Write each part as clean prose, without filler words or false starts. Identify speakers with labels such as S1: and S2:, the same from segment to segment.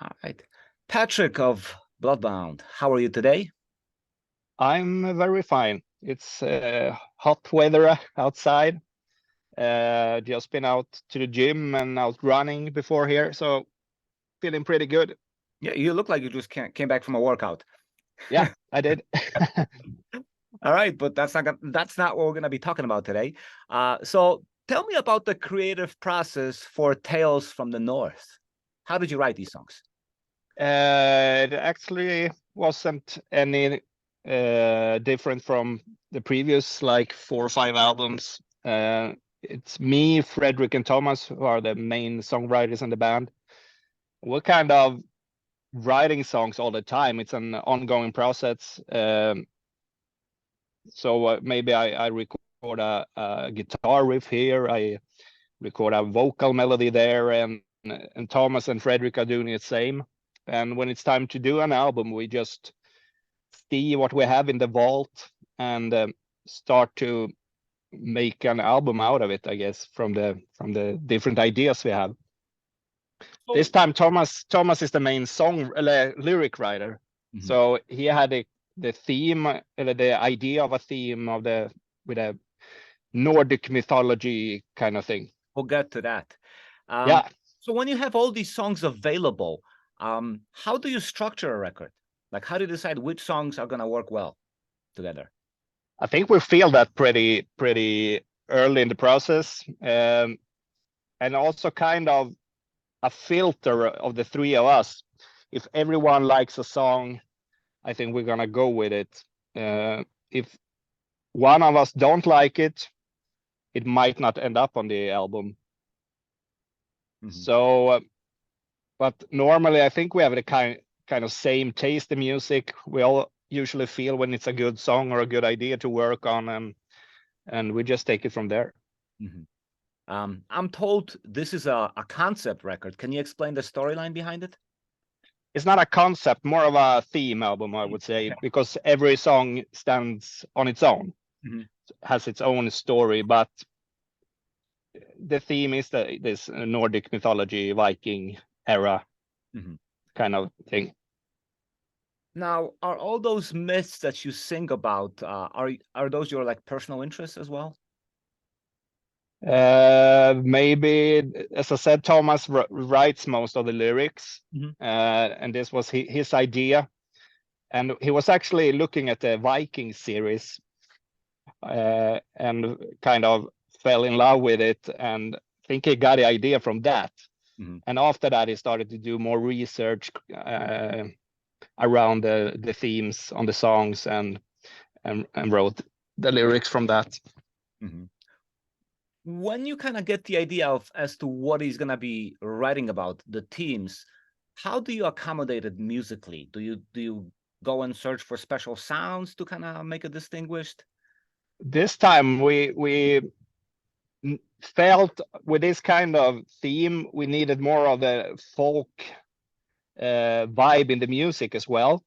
S1: All right. Patrik of Bloodbound, how are you today?
S2: I'm very fine. It's hot weather outside. Just been out to the gym and out running before here, so feeling pretty good.
S1: Yeah, you look like you just came back from a workout.
S2: Yeah, I did.
S1: All right, but that's not what we're gonna be talking about today. So tell me about the creative process for Tales from the North. How did you write these songs?
S2: It actually wasn't any different from the previous like 4 or 5 albums. It's me, Fredrik, and Thomas who are the main songwriters in the band. We're kind of writing songs all the time. It's an ongoing process. So maybe I record a guitar riff here, I record a vocal melody there, and Thomas and Fredrik are doing the same. And when it's time to do an album, we just see what we have in the vault and start to make an album out of it, I guess, from the different ideas we have. This time Thomas is the main lyric writer. So he had the theme, the idea of a theme with a Nordic mythology kind of thing.
S1: We'll get to that.
S2: Yeah.
S1: So when you have all these songs available, how do you structure a record? Like, how do you decide which songs are gonna work well together?
S2: I think we feel that pretty early in the process, and also kind of a filter of the three of us. If everyone likes a song, I think we're gonna go with it. If one of us don't like it, it might not end up on the album. So, but normally I think we have the kind of same taste in music. We all usually feel when it's a good song or a good idea to work on, and we just take it from there.
S1: I'm told this is a concept record. Can you explain the storyline behind it?
S2: It's not a concept, more of a theme album, I would say, because every song stands on its own, has its own story, but the theme is this Nordic mythology, Viking era kind of thing.
S1: Now, are all those myths that you sing about, are those your like personal interests as well?
S2: Maybe, as I said, Thomas writes most of the lyrics, and this was his idea. And he was actually looking at the Viking series and kind of fell in love with it, and I think he got the idea from that. And after that, he started to do more research around the themes on the songs and wrote the lyrics from that.
S1: When you kind of get the idea as to what he's gonna be writing about, the themes, how do you accommodate it musically? Do you go and search for special sounds to kind of make it distinguished?
S2: This time we felt with this kind of theme we needed more of the folk vibe in the music as well.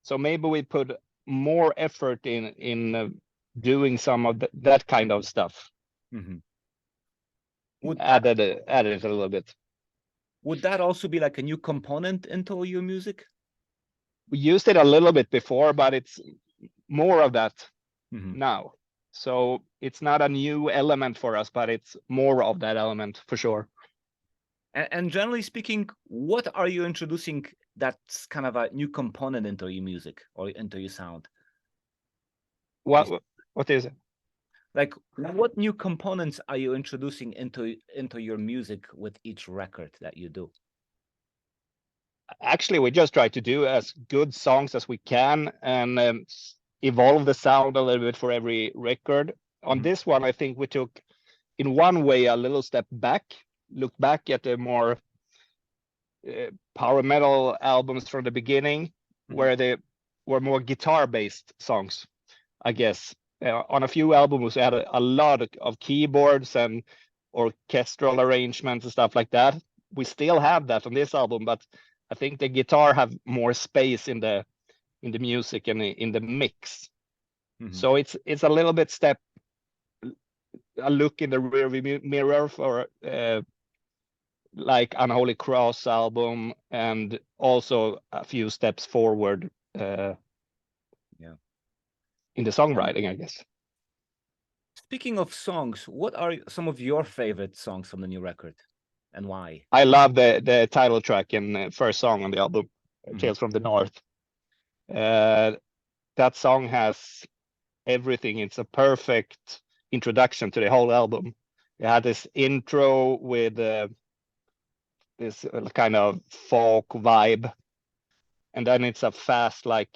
S2: So maybe we put more effort in doing some of that kind of stuff. Added it a little bit.
S1: Would that also be like a new component into your music?
S2: We used it a little bit before, but it's more of that now. So it's not a new element for us, but it's more of that element for sure.
S1: And generally speaking, what are you introducing that's kind of a new component into your music or into your sound?
S2: What is it?
S1: Like, what new components are you introducing into your music with each record that you do?
S2: Actually, we just try to do as good songs as we can and evolve the sound a little bit for every record. On this one, I think we took, in one way, a little step back, looked back at the more power metal albums from the beginning, where they were more guitar-based songs, I guess. On a few albums, we had a lot of keyboards and orchestral arrangements and stuff like that. We still have that on this album, but I think the guitar have more space in the music and in the mix. So it's a little bit a look in the rearview mirror for like Unholy Cross album, and also a few steps forward
S1: Yeah.
S2: in the songwriting, I guess.
S1: Speaking of songs, what are some of your favorite songs from the new record, and why?
S2: I love the title track and first song on the album,
S1: Mhm.
S2: Tales from the North. That song has everything. It's a perfect introduction to the whole album. It had this intro with this kind of folk vibe, and then it's a fast, like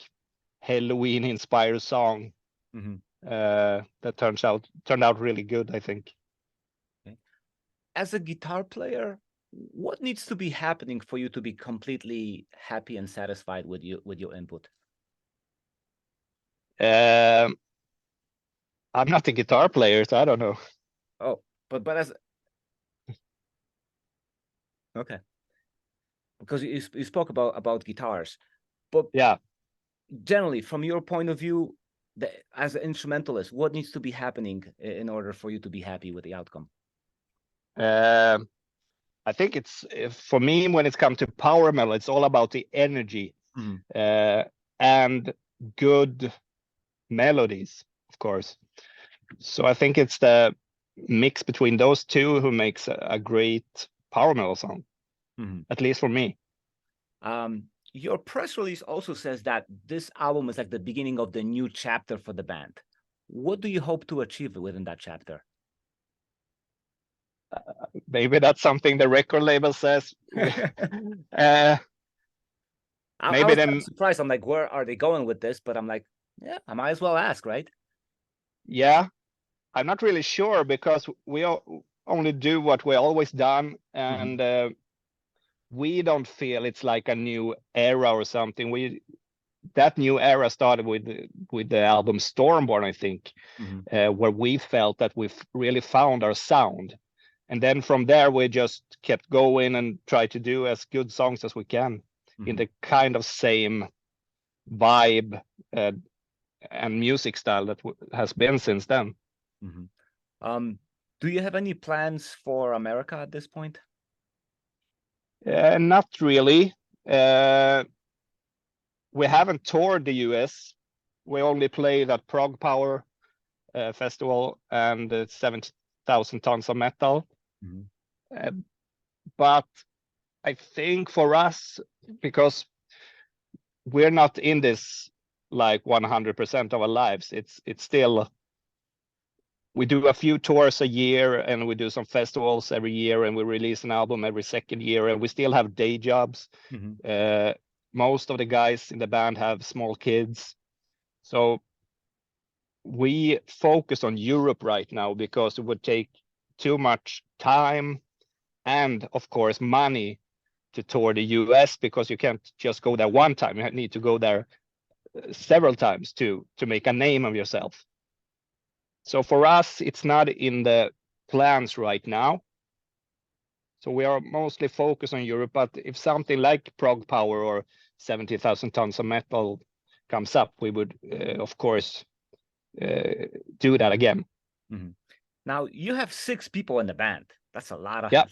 S2: Halloween inspired song
S1: Mhm.
S2: that turned out really good, I think.
S1: As a guitar player, what needs to be happening for you to be completely happy and satisfied with your input?
S2: I'm not a guitar player, so I don't know.
S1: Oh, but as okay, because you spoke about guitars, but
S2: Yeah.
S1: generally, from your point of view, as an instrumentalist, what needs to be happening in order for you to be happy with the outcome?
S2: I think it's for me, when it's come to power metal, it's all about the energy
S1: Mhm.
S2: and good melodies, of course. So I think it's the mix between those two who makes a great power metal song,
S1: Mhm.
S2: at least for me.
S1: Your press release also says that this album is like the beginning of the new chapter for the band. What do you hope to achieve within that chapter?
S2: Maybe that's something the record label says.
S1: I
S2: Maybe
S1: was kind of
S2: then,
S1: surprised. I'm like, where are they going with this? But I'm like, yeah, I might as well ask, right?
S2: yeah, I'm not really sure because we only do what we always done,
S1: Mhm.
S2: and we don't feel it's like a new era or something. That new era started with the album Stormborn, I think,
S1: Mhm.
S2: where we felt that we've really found our sound, and then from there we just kept going and tried to do as good songs as we can in
S1: Mhm.
S2: the kind of same vibe uh, and music style that has been since then.
S1: Mhm. Do you have any plans for America at this point?
S2: Not really. We haven't toured the US. We only played at Prog Power Festival and 70,000 tons of metal.
S1: Mhm.
S2: Uh, but I think for us, because we're not in this like 100% of our lives, it's still, we do a few tours a year and we do some festivals every year and we release an album every second year, and we still have day jobs.
S1: Mhm.
S2: Most of the guys in the band have small kids, so we focus on Europe right now because it would take too much time and, of course, money to tour the US, because you can't just go there one time. You need to go there several times to make a name of yourself. So for us, it's not in the plans right now. So we are mostly focused on Europe. But if something like Prog Power or 70,000 tons of metal comes up, we would, of course, do that again.
S1: Mhm. Now you have 6 people in the band. That's a lot of
S2: Yeah.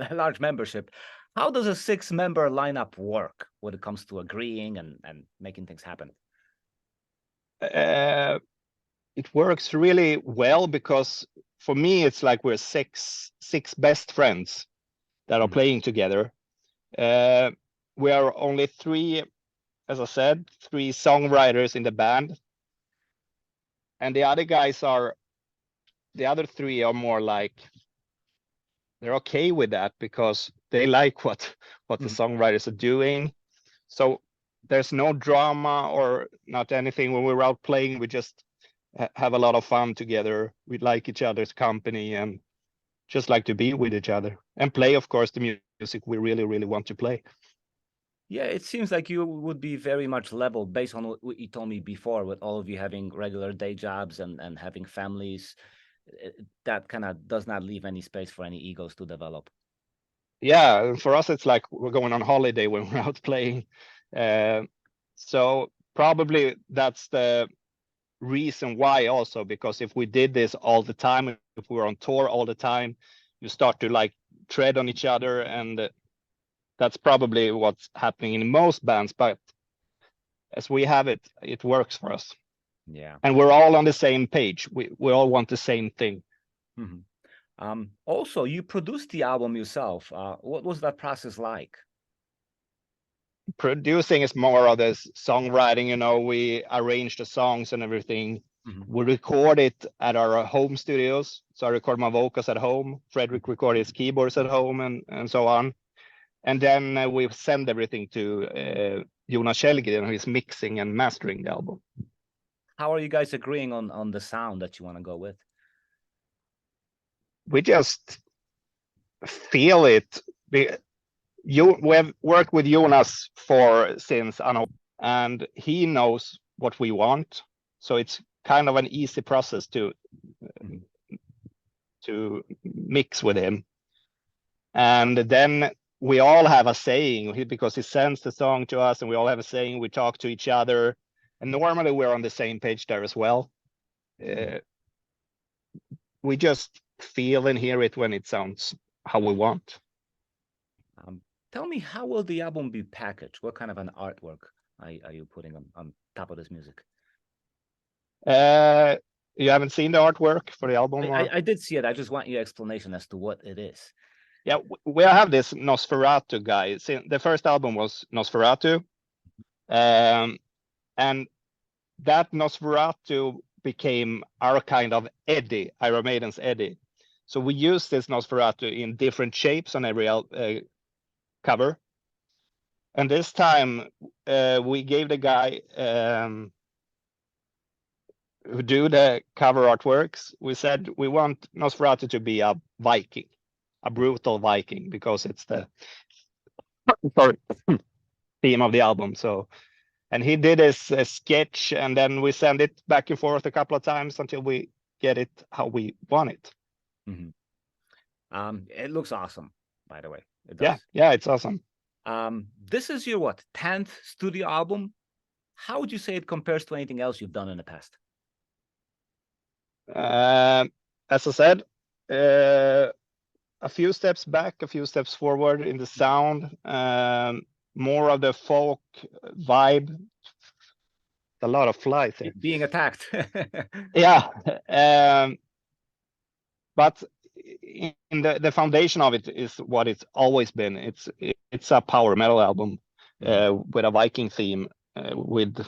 S1: a large membership. How does a 6-member lineup work when it comes to agreeing and making things happen?
S2: It works really well because for me, it's like we're six best friends that are
S1: Mhm.
S2: playing together. We are only three, as I said, three songwriters in the band, and the other three are more like, they're okay with that because they like what the
S1: Mhm.
S2: songwriters are doing. So there's no drama or not anything. When we're out playing, we just have a lot of fun together. We like each other's company and just like to be with each other and play, of course, the music we really, really want to play.
S1: Yeah, it seems like you would be very much level based on what you told me before, with all of you having regular day jobs and having families. That kind of does not leave any space for any egos to develop.
S2: Yeah, for us, it's like we're going on holiday when we're out playing. Uh, so probably that's the reason why also, because if we did this all the time, if we were on tour all the time, you start to like tread on each other, and that's probably what's happening in most bands. But as we have it, it works for us.
S1: Yeah.
S2: And we're all on the same page. We all want the same thing.
S1: Also, you produced the album yourself. What was that process like?
S2: Producing is more of this songwriting, you know, we arrange the songs and everything. We record it at our home studios. So I record my vocals at home. Fredrik recorded his keyboards at home and so on. And then we send everything to Jonas Kjellgren, who is mixing and mastering the album.
S1: How are you guys agreeing on the sound that you want to go with?
S2: We just feel it. We have worked with Jonas since I know, and he knows what we want. So it's kind of an easy process to mix with him. And then we all have a saying, because he sends the song to us, and we all have a saying. We talk to each other, and normally we're on the same page there as well. We just feel and hear it when it sounds how we want.
S1: Tell me, how will the album be packaged? What kind of an artwork are you putting on top of this music?
S2: You haven't seen the artwork for the album?
S1: I did see it. I just want your explanation as to what it is.
S2: Yeah, we have this Nosferatu guy. See, the first album was Nosferatu. And that Nosferatu became our kind of Eddie, Iron Maiden's Eddie. So we use this Nosferatu in different shapes on every cover. And this time we gave the guy who do the cover artworks, we said we want Nosferatu to be a Viking, a brutal Viking, because it's the theme of the album. So, and he did a sketch, and then we send it back and forth a couple of times until we get it how we want it.
S1: It looks awesome, by the way. It does.
S2: Yeah, it's awesome.
S1: This is your 10th studio album. How would you say it compares to anything else you've done in the past?
S2: As I said, a few steps back, a few steps forward in the sound, more of the folk vibe. A lot of flies here.
S1: Being attacked.
S2: Yeah, but in the foundation of it is what it's always been. It's a power metal album with a Viking theme, with,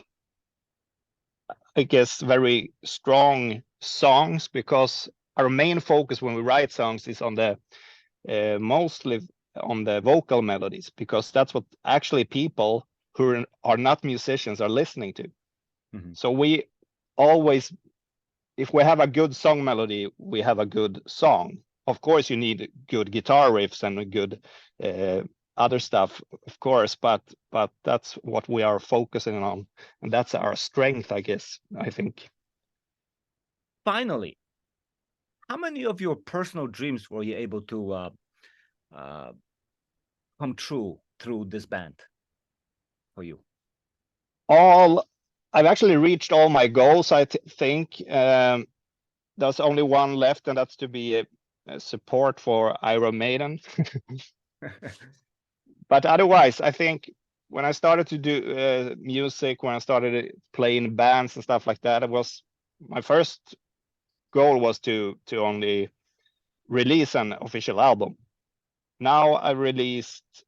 S2: I guess, very strong songs, because our main focus when we write songs is on the mostly on the vocal melodies, because that's what actually people who are not musicians are listening to. So we always, if we have a good song melody, we have a good song. Of course, you need good guitar riffs and good other stuff, of course, but that's what we are focusing on, and that's our strength, I guess, I think.
S1: Finally, how many of your personal dreams were you able to come true through this band for you?
S2: I've actually reached all my goals, I think. There's only one left, and that's to be a support for Iron Maiden. But otherwise, I think when I started to do music, when I started playing bands and stuff like that, it was my first goal was to only release an official album. Now I released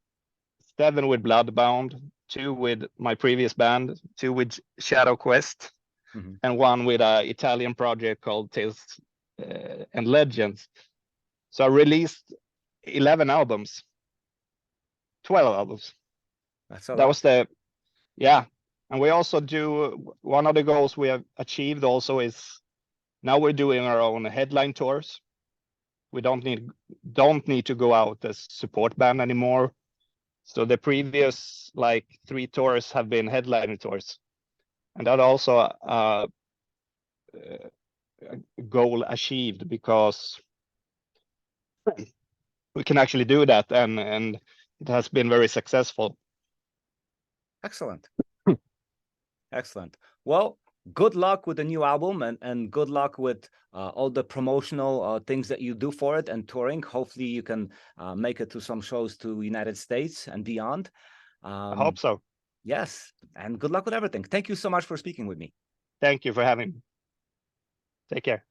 S2: 7 with Bloodbound, 2 with my previous band, 2 with Shadow Quest, and 1 with an Italian project called Tales and Legends. So I released 11 albums, 12 albums. That was and we also do, one of the goals we have achieved also is now we're doing our own headline tours. We don't need to go out as support band anymore. So the previous 3 tours have been headliner tours, and that also a goal achieved, because we can actually do that, and it has been very successful.
S1: Excellent. Excellent. Well, good luck with the new album, and good luck with all the promotional things that you do for it and touring. Hopefully you can make it to some shows to United States and beyond.
S2: I hope so.
S1: Yes, and good luck with everything. Thank you so much for speaking with me.
S2: Thank you for having me. Take care.